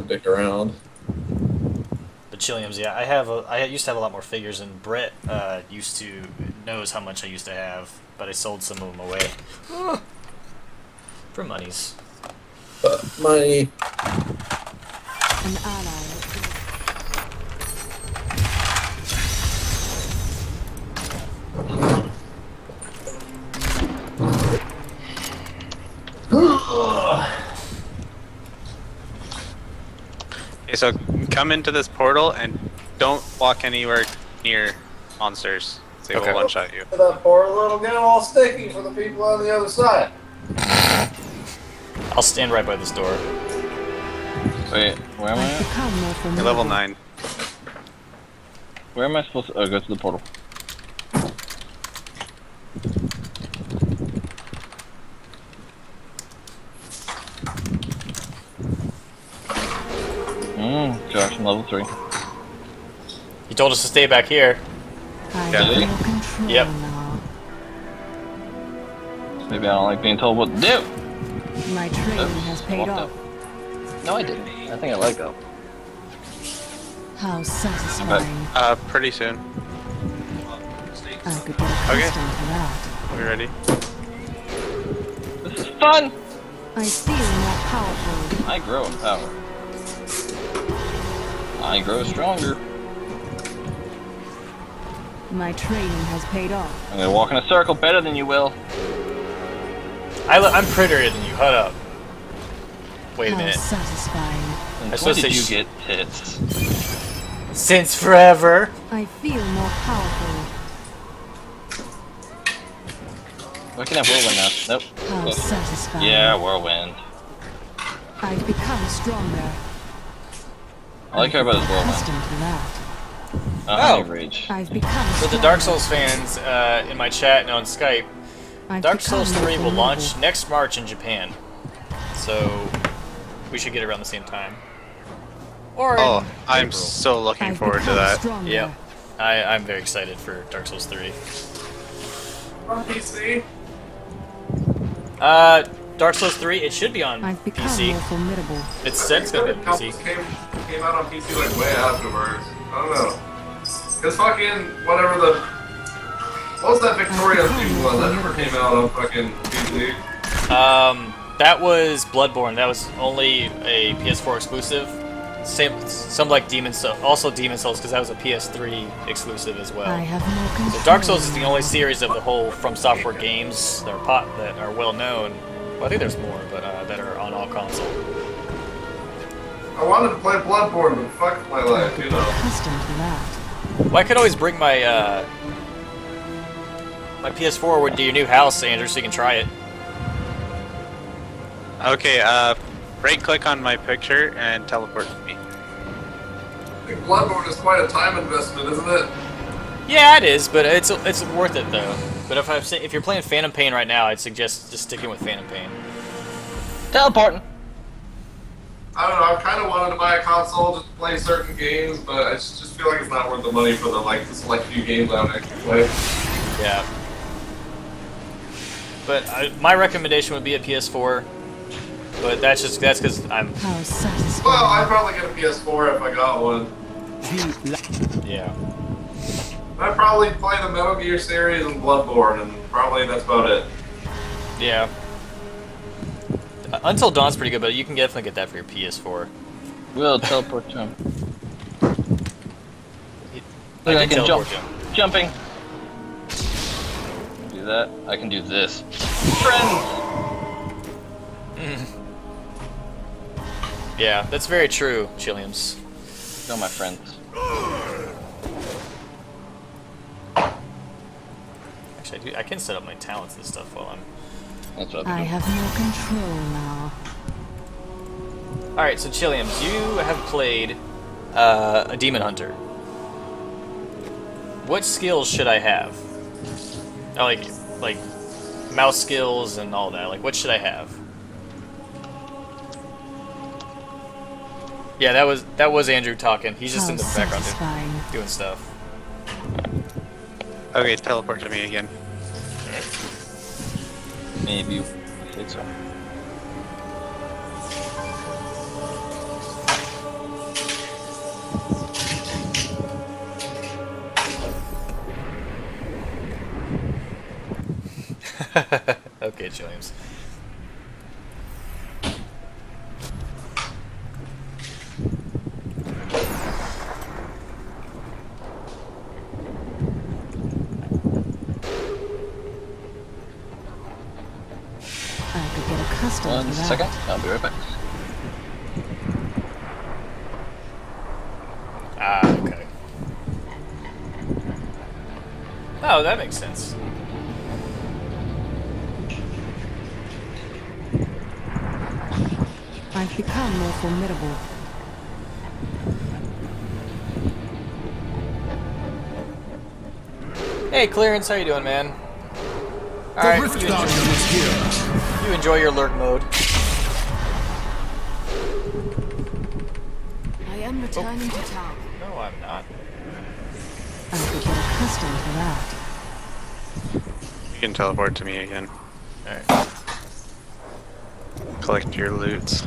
dick around. But Chilliams, yeah, I used to have a lot more figures, and Brett used to knows how much I used to have, but I sold some of them away for monies. But my An ally. Okay, so come into this portal and don't walk anywhere near monsters. They Okay. will one-shot you. that poor little get all sticky for the people on the other side. I'll stand right by this door. Wait, where am I I've at? become more You're formidable. level 9. Where am I supposed to go to the portal? Josh, I'm level 3. He told us to stay back here. I Yeah. have more control Yep. now. Maybe I don't like being told what to do. My training has paid walked off. No, I didn't. I think I let go. How satisfying. Pretty soon. I could get accustomed to that. Are we ready? This is fun! I feel more powerful. I grow in power. I grow stronger. My training has paid off. I'm gonna walk in a circle better than you will. I'm prettier than you. Hold up. Wait a How minute. satisfying. And I when suppose did they you sh- get tits? Since forever. I feel more powerful. I can have whirlwind now. Nope. How satisfying. Yeah, whirlwind. I've become stronger. I like her about his whirlwind. Accustomed to that. Honey rage. I've become For the stronger. Dark Souls fans in my chat and on Skype, I've Dark become Souls more 3 will formidable. launch next March in Japan. So we should get it around the same time. Or Oh, in I'm April. so looking I've forward to become that. Stronger. Yep. I'm very excited for Dark Souls 3. On PC? Dark Souls 3, it should be on I've become PC. more formidable. It's said it's gonna be on PC. Came out on PC like way afterwards. I don't know. Cause fucking whatever the what was that Victoria's theme one that never came out on fucking PC? That was Bloodborne. That was only a PS4 exclusive. Some like Demon Souls, also Demon Souls, because that was a PS3 exclusive as well. I have more control. So Dark Souls is the only series of the whole From Software games that are well known. Well, I think there's more, but that are on all console. I wanted to play Bloodborne, but fuck my life, you know. Accustomed to that. Well, I could always bring my my PS4 over to your new house, Andrew, so you can try it. Okay, right-click on my picture and teleport to me. I think Bloodborne is quite a time investment, isn't it? Yeah, it is, but it's worth it though. But if you're playing Phantom Pain right now, I'd suggest just sticking with Phantom Pain. Teleporting. I don't know, I kind of wanted to buy a console just to play certain games, but I just feel like it's not worth the money for the select few games I would actually play. Yeah. But my recommendation would be a PS4. But that's because I'm How satisfying. Well, I'd probably get a PS4 if I got one. yeah. I'd probably play the Metal Gear series and Bloodborne, and probably that's about it. Yeah. Until Dawn's pretty good, but you can definitely get that for your PS4. We'll teleport to him. I I did can teleport jump. to him. Jumping. Do that. I can do this. Friends. Yeah, that's very true, Chilliams. Go, my friends. Actually, I can set up my talents and stuff while I'm... That's what I I have more control now. Alright, so Chilliams, you have played a Demon Hunter. What skills should I have? Oh, like mouse skills and all that. Like, what should I have? Yeah, that was Andrew talking. He's just How in the background satisfying. doing stuff. Okay, teleport to me again. Maybe you say so. Okay, James. I could get accustomed One to that. second. I'll be right back. Ah, okay. Oh, that makes sense. I've become more formidable. Hey, Clearance, how you doing, man? Alright, you enjoy your lurk mode. I am returning to town. No, I'm not. I could get accustomed to that. You can teleport to me again. Alright. Collect your loots.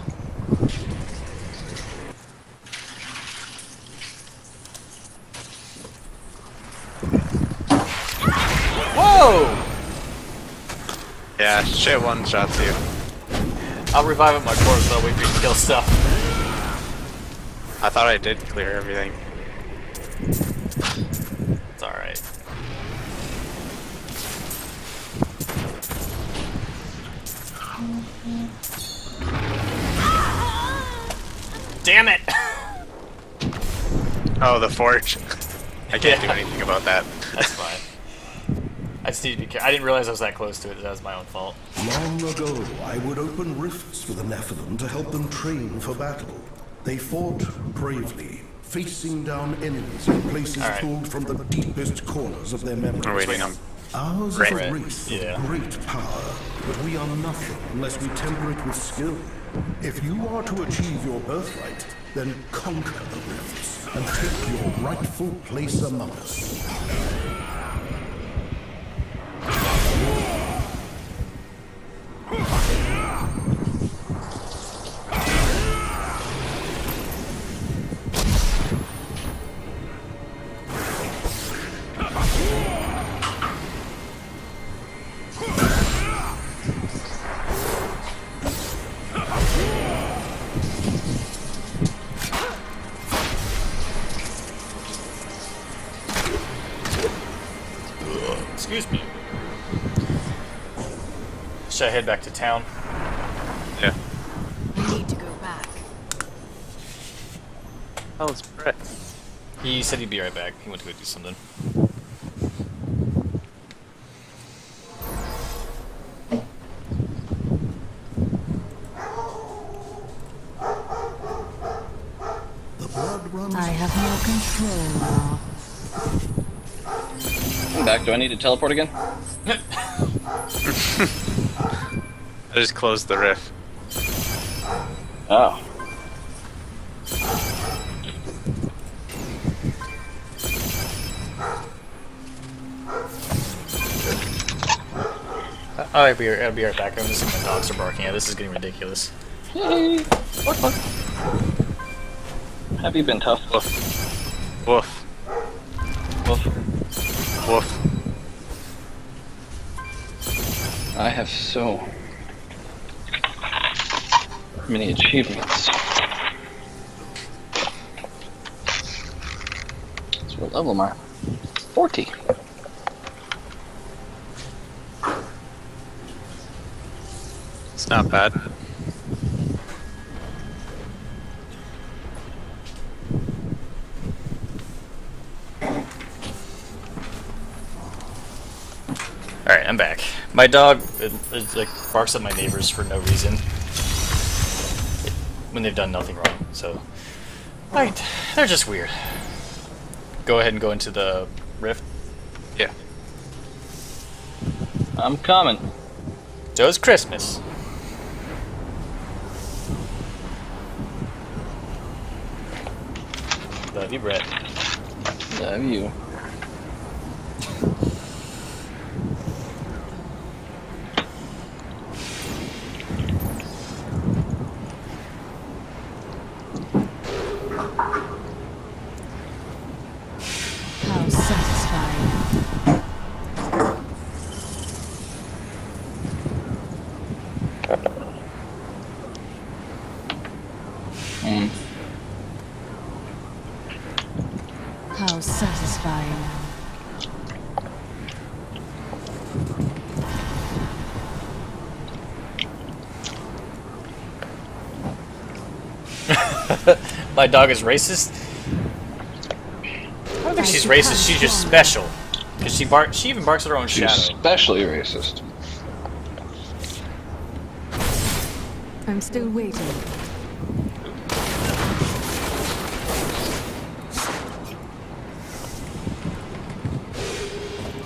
Whoa! Yeah, shit one-shots you. I'll revive at my corpse, so I'll wait for you to kill stuff. I thought I did clear everything. It's alright. Damn it! Oh, the forge. I can't do Yeah. anything about that. That's fine. I just need to be careful. I didn't realize I was that close to it. That was my own fault. Long ago, I would open rifts for the Nephilim to help them train for battle. They fought bravely, facing down enemies in places All right. pulled from the deepest corners of their memories. We're waiting on. Ours is Right. a race Yeah. of great power, but we are nothing unless we temper it with skill. If you are to achieve your birthright, then conquer the rifts and take your rightful place among us. Excuse me. Should I head back to town? Yeah. I need to go back. Oh, it's Brett. He said he'd be right back. He went to go do something. The blood runs I have more control now. I'm back. Do I need to teleport again? I just closed the rift. Oh. I'll be right back. I'm just my dogs are barking at. This is getting ridiculous. Yay! What? Have you been tough? Woof. Woof. Woof. Woof. I have so many achievements. So what level am I? 40. It's not bad. Alright, I'm back. My dog it, like barks at my neighbors for no reason. When they've done nothing wrong, so. Right, they're just weird. Go ahead and go into the rift. Yeah. I'm coming. So it's Christmas. Love you, Brett. Love you. How satisfying. How satisfying. My dog is racist? I don't think she's racist, she's just special. Because she even barks at her own She's shadow. especially racist. I'm still waiting.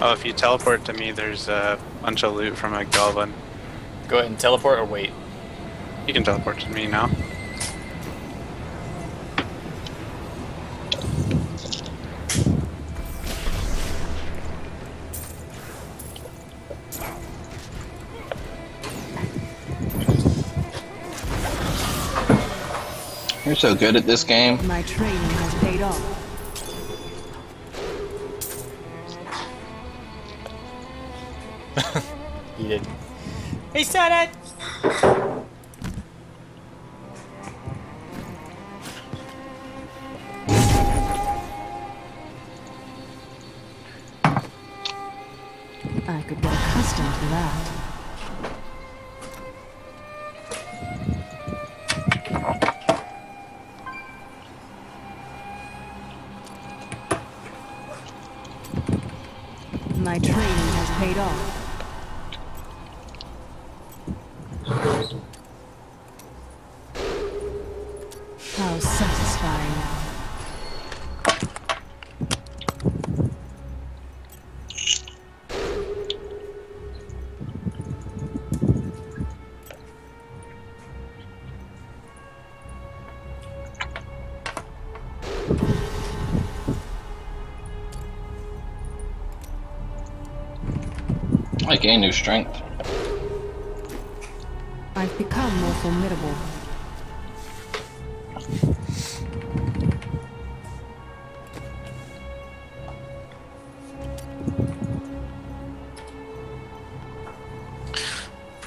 Oh, if you teleport to me, there's a bunch of loot from a goblin. Go ahead and teleport or wait. You can teleport to me now. You're so good at this game. My training has paid off. He did. He said it! I could get accustomed to that. My training has paid off. How satisfying. I gain new strength. I've become more formidable.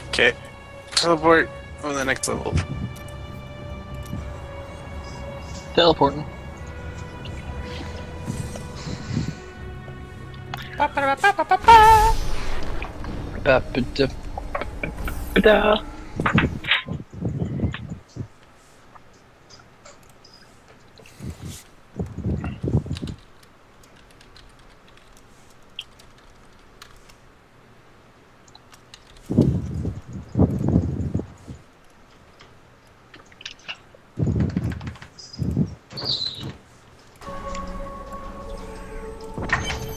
Okay. Teleport on the next level. Teleporting. Ba-ba-da.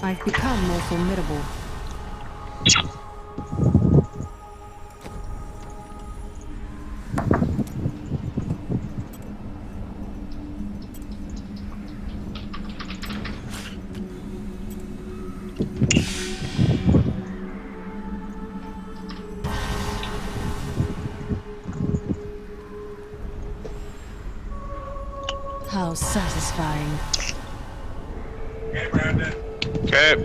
I've become more formidable. How satisfying. Okay.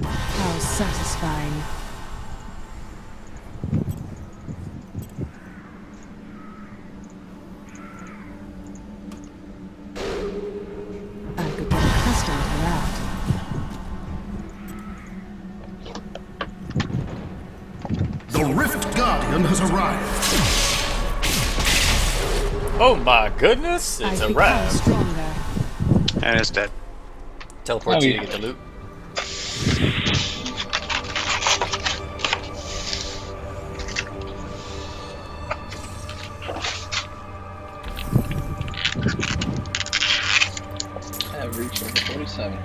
How satisfying. I could get accustomed to that. The Rift Guardian has arrived. Oh my goodness, it's I've a become wrap. stronger. And it's dead. Teleport Oh, to you yeah. to get the loot. I have reached level 47.